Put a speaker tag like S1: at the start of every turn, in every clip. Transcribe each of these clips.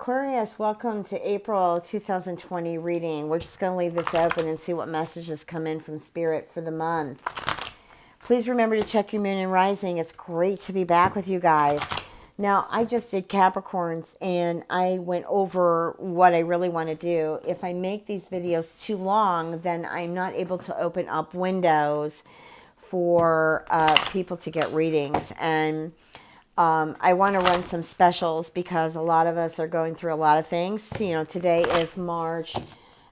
S1: Aquarius, welcome to April 2020 reading. We're just going to leave this open and see what messages come in from Spirit for the month. Please remember to check your moon and rising. It's great to be back with you guys. Now, I just did Capricorns and I went over what I really want to do. If I make these videos too long, then I'm not able to open up windows for people to get readings. And I want to run some specials because a lot of us are going through a lot of things. You know, today is March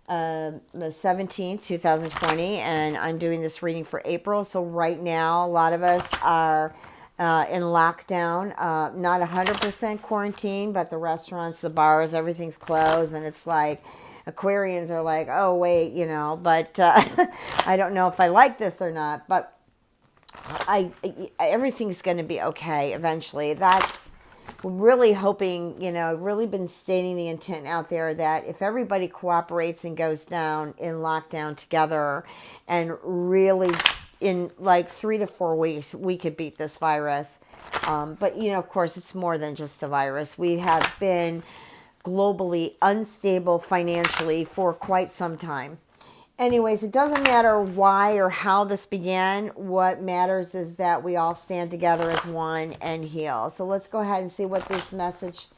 S1: the 17th, 2020, and I'm doing this reading for April. So right now, a lot of us are in lockdown, not 100% quarantine, but the restaurants, the bars, everything's closed, and it's like Aquarians are like, oh, wait, you know, but I don't know if I like this or not, but everything's going to be okay eventually. That's really hoping, you know, I've really been stating the intent out there that if everybody cooperates and goes down in lockdown together and really in like 3 to 4 weeks, we could beat this virus. But, you know, of course, it's more than just the virus. We have been globally unstable financially for quite some time. Anyways, it doesn't matter why or how this began. What matters is that we all stand together as one and heal. So let's go ahead and see what the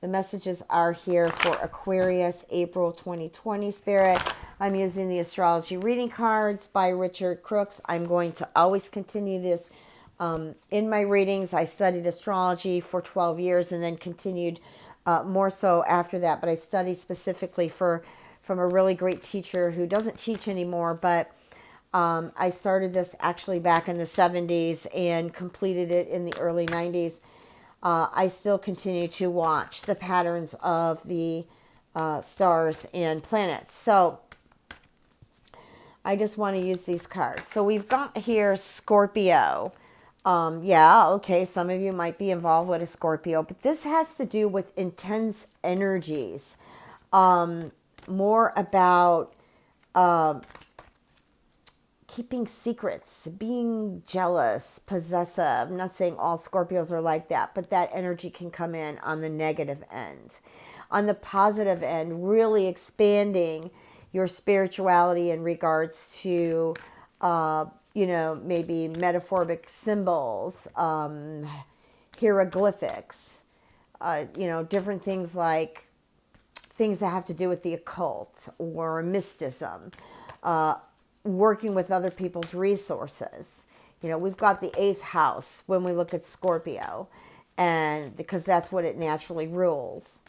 S1: messages are here for Aquarius, April 2020 Spirit. I'm using the astrology reading cards by Richard Crooks. I'm going to always continue this in my readings. I studied astrology for 12 years and then continued more so after that. But I studied specifically from a really great teacher who doesn't teach anymore, but I started this actually back in the 70s and completed it in the early 90s. I still continue to watch the patterns of the stars and planets. So I just want to use these cards. So we've got here Scorpio. Yeah, okay, some of you might be involved with a Scorpio, but this has to do with intense energies. More about keeping secrets, being jealous, possessive. I'm not saying all Scorpios are like that, but that energy can come in on the negative end. On the positive end, really expanding your spirituality in regards to, you know, maybe metaphoric symbols, hieroglyphics, you know, different things like things that have to do with the occult or mysticism, working with other people's resources. You know, we've got the 8th house when we look at Scorpio, and because that's what it naturally rules.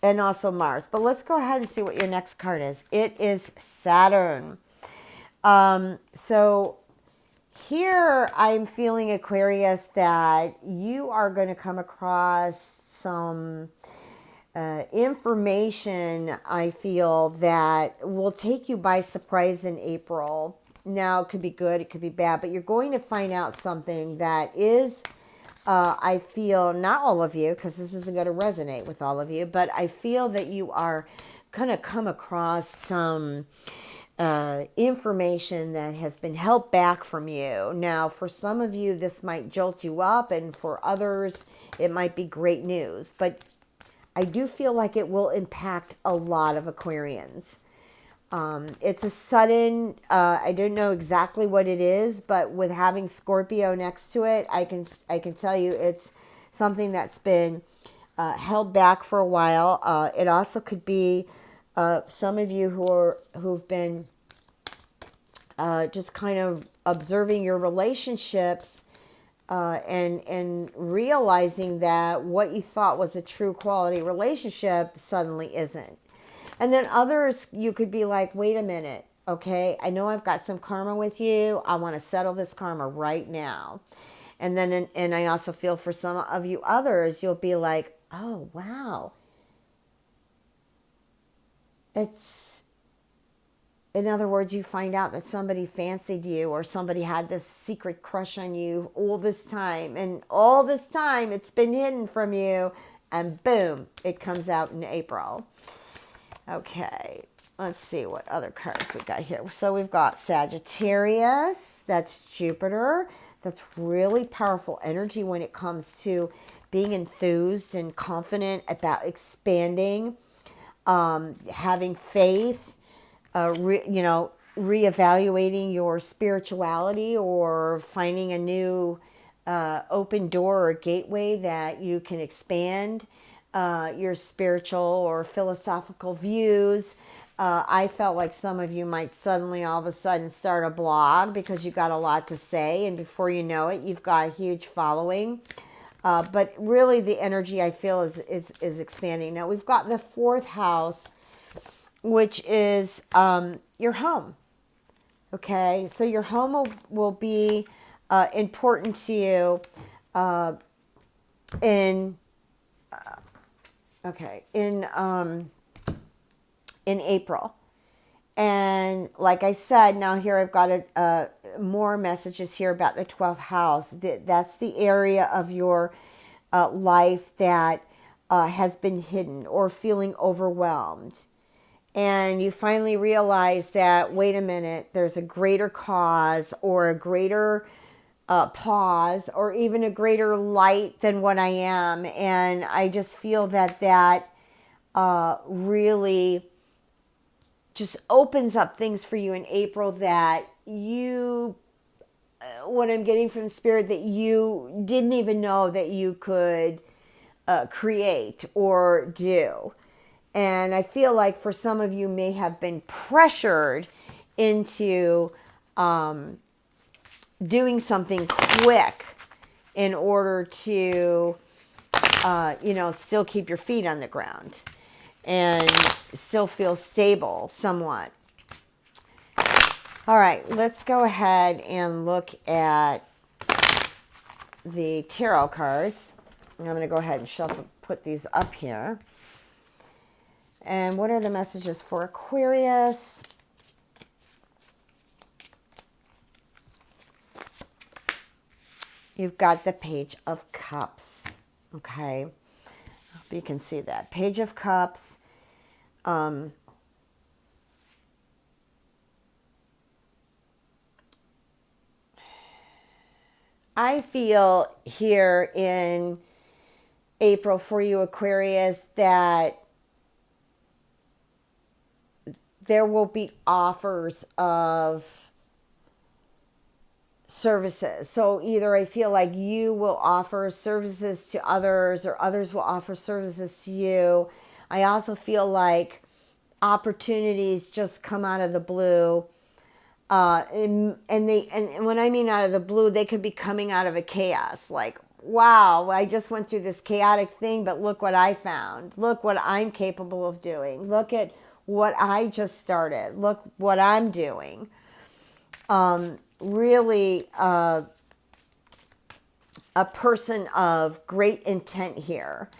S1: And also Mars. But let's go ahead and see what your next card is. It is Saturn. So here I'm feeling, Aquarius, that you are going to come across some information, I feel, that will take you by surprise in April. Now, it could be good, it could be bad, but you're going to find out something that is, I feel, not all of you, because this isn't going to resonate with all of you, but I feel that you are going to come across some information that has been held back from you. Now, for some of you, this might jolt you up, and for others, it might be great news, but I do feel like it will impact a lot of Aquarians. It's a sudden, I don't know exactly what it is, but with having Scorpio next to it, I can tell you it's something that's been held back for a while. It also could be some of you who've been just kind of observing your relationships and realizing that what you thought was a true quality relationship suddenly isn't. And then others, you could be like, wait a minute, okay, I know I've got some karma with you. I want to settle this karma right now. And then, and I also feel for some of you others, you'll be like, oh, wow. In other words, you find out that somebody fancied you or somebody had this secret crush on you all this time. And all this time, it's been hidden from you. And boom, it comes out in April. Okay. let's see what other cards we got here. So we've got Sagittarius, that's Jupiter. That's really powerful energy when it comes to being enthused and confident about expanding, having faith, reevaluating your spirituality or finding a new open door or gateway that you can expand your spiritual or philosophical views. I felt like some of you might suddenly all of a sudden start a blog because you've got a lot to say, and before you know it, you've got a huge following. But really the energy I feel is expanding. Now we've got the fourth house, which is your home. Okay, so your home will be important to you in April. And like I said, now here I've got more messages here about the 12th house. That's the area of your life that has been hidden or feeling overwhelmed. And you finally realize that, wait a minute, there's a greater cause or a greater pause or even a greater light than what I am. And I just feel that really just opens up things for you in April that you, what I'm getting from Spirit, that you didn't even know that you could create or do. And I feel like for some of you may have been pressured into doing something quick in order to, still keep your feet on the ground and still feel stable somewhat. All right, let's go ahead and look at the tarot cards. I'm going to go ahead and shuffle, put these up here. And what are the messages for Aquarius? You've got the Page of Cups. Okay. I hope you can see that. Page of Cups. I feel here in April for you, Aquarius, that there will be offers of services. So either I feel like you will offer services to others or others will offer services to you. I also feel like opportunities just come out of the blue. And when I mean out of the blue, they could be coming out of a chaos. Like, wow, I just went through this chaotic thing, but look what I found. Look what I'm capable of doing. Look at what I just started. Look what I'm doing. Really a person of great intent here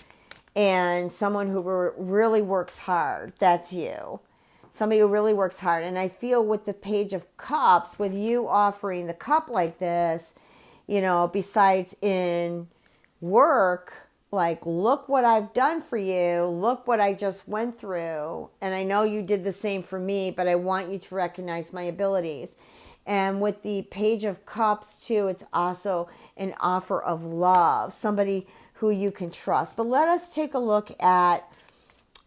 S1: and someone who really works hard. That's you. Somebody who really works hard. And I feel with the Page of Cups, with you offering the cup like this, besides in work, like, look what I've done for you. Look what I just went through. And I know you did the same for me, but I want you to recognize my abilities. And with the Page of Cups too, it's also an offer of love, somebody who you can trust. But let us take a look at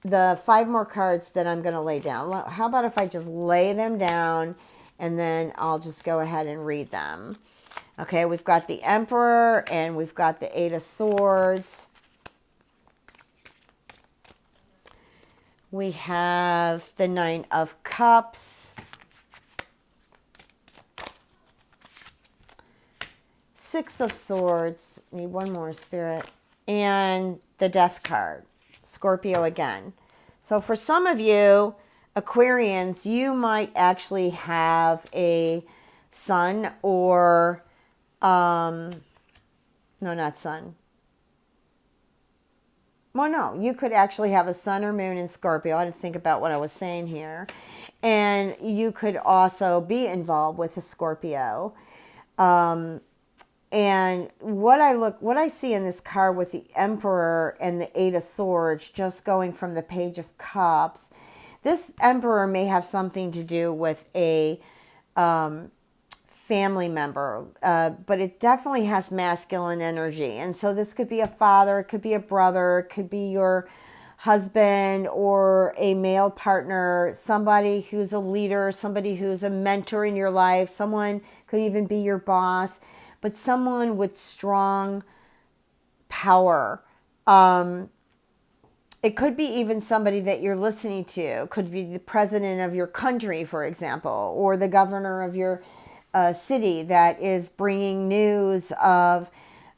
S1: the 5 more cards that I'm going to lay down. How about if I just lay them down and then I'll just go ahead and read them. Okay, we've got the Emperor and we've got the 8 of Swords. We have the 9 of Cups. 6 of Swords. Need one more, Spirit. And the Death card. Scorpio again. So for some of you, Aquarians, you might actually have a sun or, no, not sun. Well, no, you could actually have a sun or moon in Scorpio. I had to think about what I was saying here. And you could also be involved with a Scorpio. And what I see in this card with the Emperor and the 8 of Swords, just going from the Page of Cups, this Emperor may have something to do with a family member, but it definitely has masculine energy. And so this could be a father, it could be a brother, it could be your husband or a male partner, somebody who's a leader, somebody who's a mentor in your life, someone could even be your boss, but someone with strong power. It could be even somebody that you're listening to. It could be the president of your country, for example, or the governor of your city that is bringing news of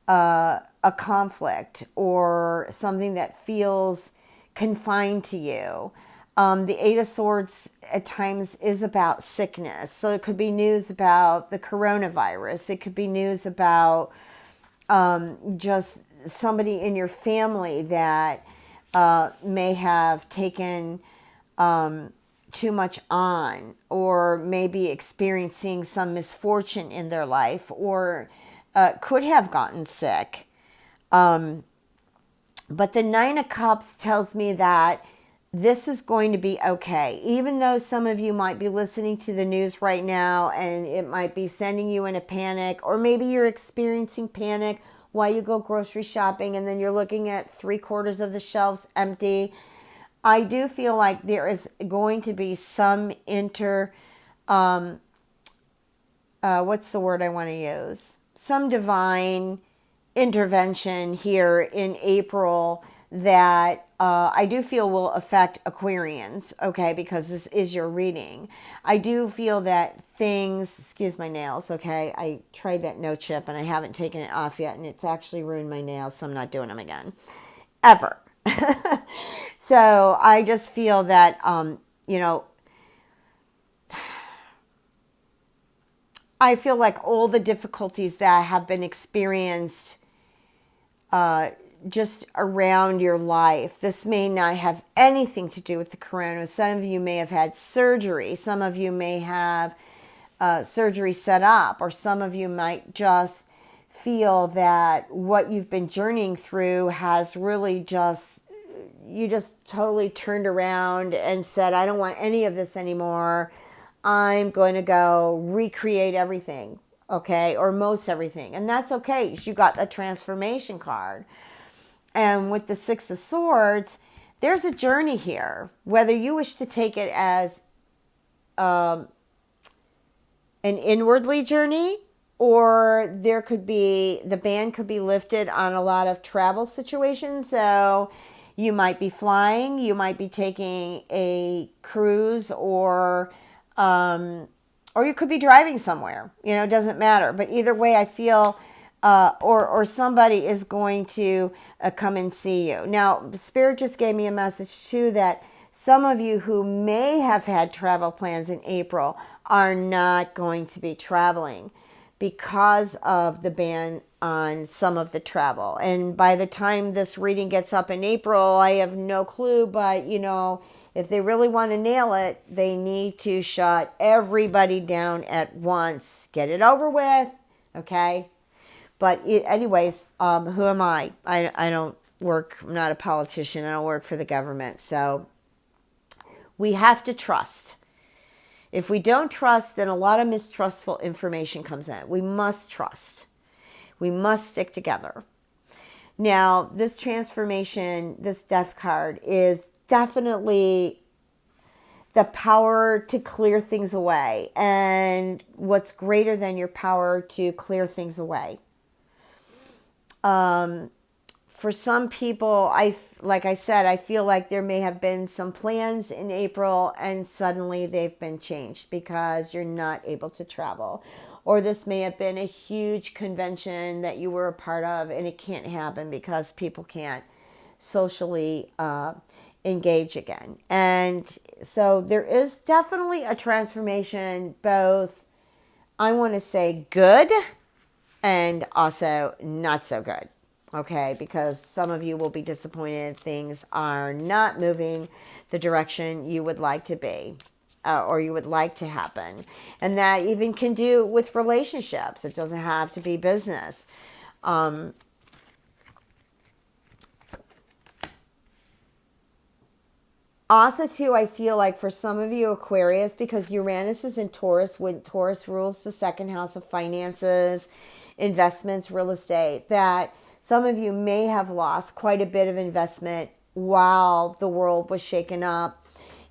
S1: a conflict or something that feels confined to you. The Eight of Swords at times is about sickness. So it could be news about the coronavirus. It could be news about just somebody in your family that may have taken too much on, or maybe experiencing some misfortune in their life, or could have gotten sick. But the Nine of Cups tells me that this is going to be okay. Even though some of you might be listening to the news right now and it might be sending you in a panic, or maybe you're experiencing panic while you go grocery shopping and then you're looking at 3/4 of the shelves empty. I do feel like there is going to be some what's the word I want to use? Some divine intervention here in April that I do feel will affect Aquarians, okay, because this is your reading. I do feel that things, excuse my nails, okay, I tried that no chip and I haven't taken it off yet and it's actually ruined my nails, so I'm not doing them again, ever. So I just feel that, I feel like all the difficulties that have been experienced just around your life, this may not have anything to do with the corona. Some of you may have had surgery. Some of you may have surgery set up, or some of you might just feel that what you've been journeying through has really you just totally turned around and said, I don't want any of this anymore. I'm going to go recreate everything, okay, or most everything. And that's okay. You got a transformation card. And with the Six of Swords, there's a journey here, whether you wish to take it as an inwardly journey, or there could be, the ban could be lifted on a lot of travel situations. So you might be flying, you might be taking a cruise, or you could be driving somewhere. It doesn't matter. But either way, I feel, or somebody is going to come and see you. Now, Spirit just gave me a message too that some of you who may have had travel plans in April are not going to be traveling because of the ban on some of the travel. And by the time this reading gets up in April, I have no clue, but if they really want to nail it, they need to shut everybody down at once. Get it over with, okay? But anyways, who am I? I don't work, I'm not a politician, I don't work for the government. So we have to trust. If we don't trust, then a lot of mistrustful information comes in. We must trust. We must stick together. Now, this transformation, this Death card is definitely the power to clear things away. And what's greater than your power to clear things away? For some people, like I said, I feel like there may have been some plans in April and suddenly they've been changed because you're not able to travel. Or this may have been a huge convention that you were a part of and it can't happen because people can't socially engage again. And so there is definitely a transformation, both, I want to say, good and also not so good. Okay, because some of you will be disappointed things are not moving the direction you would like to be, or you would like to happen. And that even can do with relationships. It doesn't have to be business. Also, too, I feel like for some of you Aquarius, because Uranus is in Taurus, when Taurus rules the second house of finances, investments, real estate, that some of you may have lost quite a bit of investment while the world was shaken up.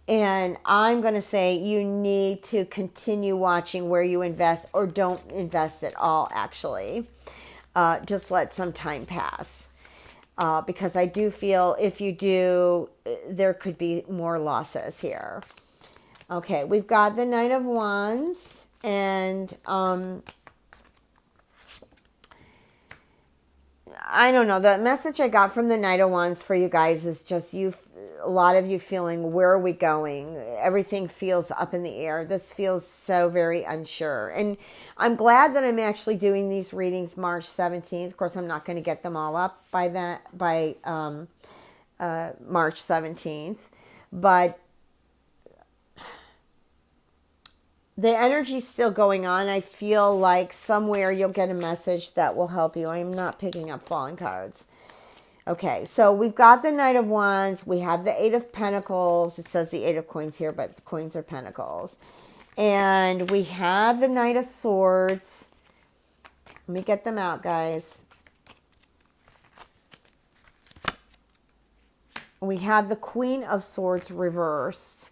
S1: And I'm going to say you need to continue watching where you invest, or don't invest at all, actually. Just let some time pass. Because I do feel if you do, there could be more losses here. Okay, we've got the Knight of Wands, and I don't know. The message I got from the Knight of Wands for you guys is just a lot of you feeling, where are we going? Everything feels up in the air. This feels so very unsure. And I'm glad that I'm actually doing these readings March 17th. Of course, I'm not going to get them all up by March 17th. But the energy's still going on. I feel like somewhere you'll get a message that will help you. I'm not picking up falling cards. Okay, so we've got the Knight of Wands. We have the Eight of Pentacles. It says the Eight of Coins here, but the coins are pentacles. And we have the Knight of Swords. Let me get them out, guys. We have the Queen of Swords reversed.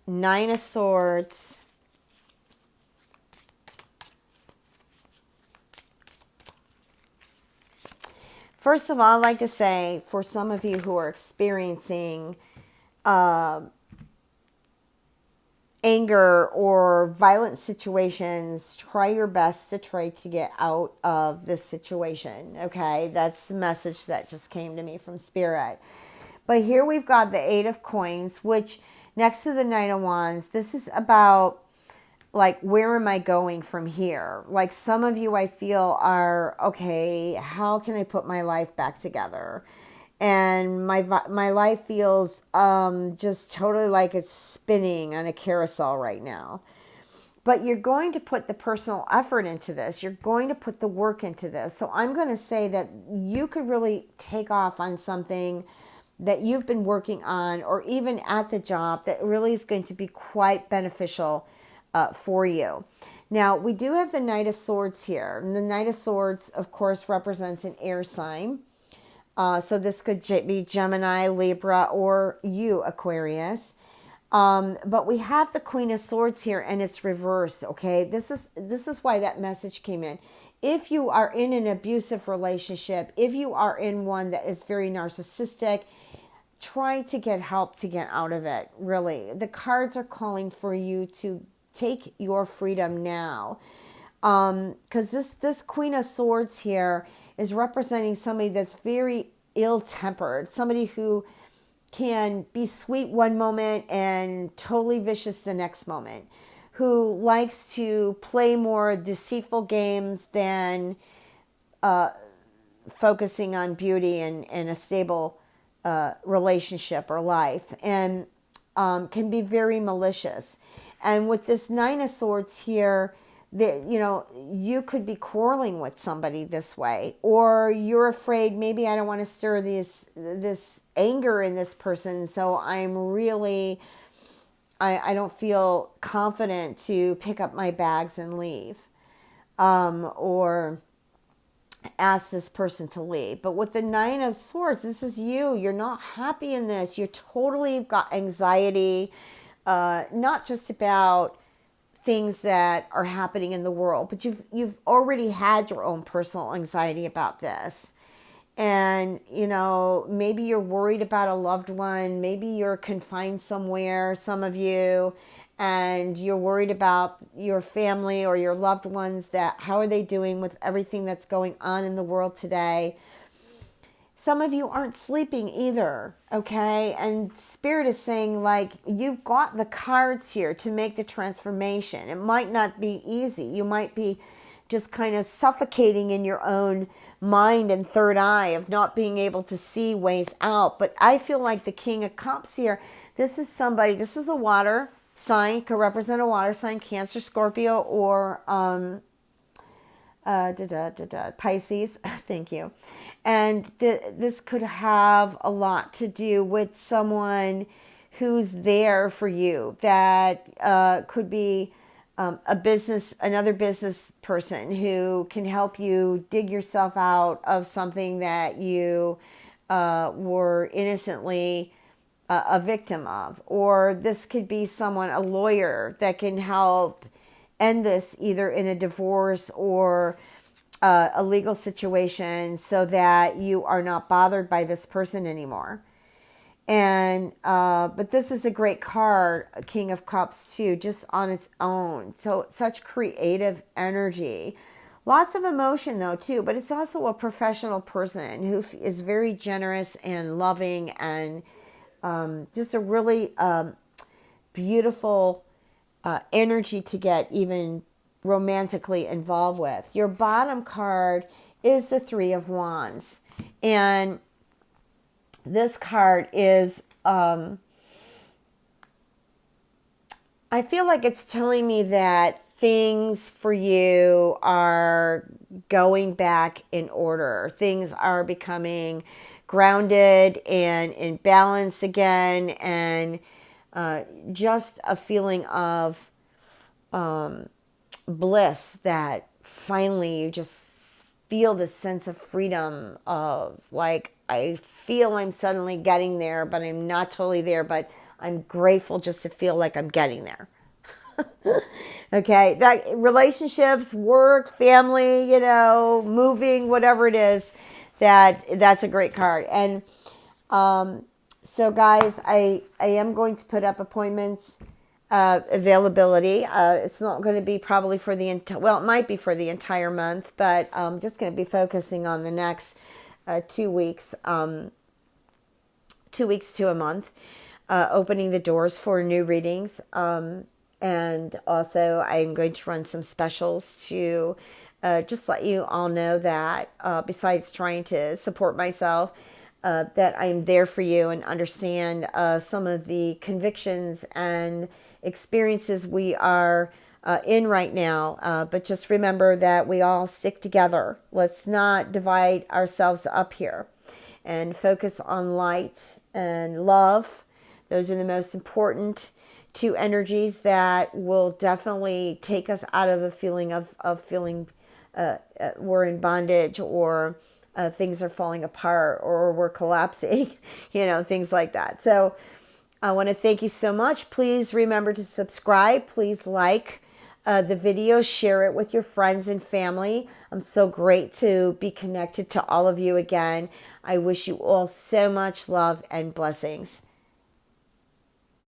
S1: Nine of Swords. First of all, I'd like to say, for some of you who are experiencing anger or violent situations, try your best to try to get out of this situation, okay? That's the message that just came to me from Spirit. But here we've got the Eight of Coins, which next to the Knight of Wands, this is about, like, where am I going from here? Like, some of you I feel are, okay, how can I put my life back together? And my life feels just totally like it's spinning on a carousel right now. But you're going to put the personal effort into this. You're going to put the work into this. So I'm going to say that you could really take off on something that you've been working on, or even at the job, that really is going to be quite beneficial for you. Now, we do have the Knight of Swords here. And the Knight of Swords, of course, represents an air sign. So this could be Gemini, Libra, or you, Aquarius. But we have the Queen of Swords here, and it's reversed, okay? This is why that message came in. If you are in an abusive relationship, if you are in one that is very narcissistic, try to get help to get out of it, really. The cards are calling for you to take your freedom now. Because this Queen of Swords here is representing somebody that's very ill-tempered, somebody who can be sweet one moment and totally vicious the next moment, who likes to play more deceitful games than focusing on beauty and a stable relationship or life, and can be very malicious. And with this Nine of Swords here, you could be quarreling with somebody this way, or you're afraid, maybe I don't want to stir this anger in this person, so I'm really, I don't feel confident to pick up my bags and leave, or ask this person to leave. But with the Nine of Swords, this is you. You're not happy in this. You're totally got anxiety, not just about things that are happening in the world, but you've already had your own personal anxiety about this. And, maybe you're worried about a loved one. Maybe you're confined somewhere, some of you, and you're worried about your family or your loved ones, that how are they doing with everything that's going on in the world today. Some of you aren't sleeping either, okay? And Spirit is saying, like, you've got the cards here to make the transformation. It might not be easy. You might be just kind of suffocating in your own mind and third eye of not being able to see ways out. But I feel like the King of Cups here, this is a water sign, could represent a water sign, Cancer, Scorpio, or Pisces. Thank you. And this could have a lot to do with someone who's there for you. That could be another business person who can help you dig yourself out of something that you were innocently a victim of. Or this could be someone, a lawyer, that can help end this either in a divorce or a legal situation so that you are not bothered by this person anymore. And but this is a great card, King of Cups too, just on its own. So such creative energy, lots of emotion though too. But it's also a professional person who is very generous and loving, and just a really beautiful energy to get even romantically involved with. Your bottom card is the Three of Wands, and this card is, I feel like it's telling me that things for you are going back in order. Things are becoming grounded and in balance again, and just a feeling of bliss that finally you just feel this sense of freedom of like, I feel I'm suddenly getting there, but I'm not totally there, but I'm grateful just to feel like I'm getting there. Okay, that relationships, work, family, moving, whatever it is, that's a great card. And so guys, I am going to put up appointments availability. It's not going to be probably for the well, it might be for the entire month, but I'm just going to be focusing on the next 2 weeks, 2 weeks to a month, opening the doors for new readings. And also I'm going to run some specials to just let you all know that besides trying to support myself, that I'm there for you and understand some of the convictions and experiences we are in right now. But just remember that we all stick together. Let's not divide ourselves up here, and focus on light and love. Those are the most important two energies that will definitely take us out of a feeling of feeling we're in bondage, or things are falling apart, or we're collapsing, things like that. So I want to thank you so much. Please remember to subscribe. Please like the video, share it with your friends and family. I'm so great to be connected to all of you again. I wish you all so much love and blessings.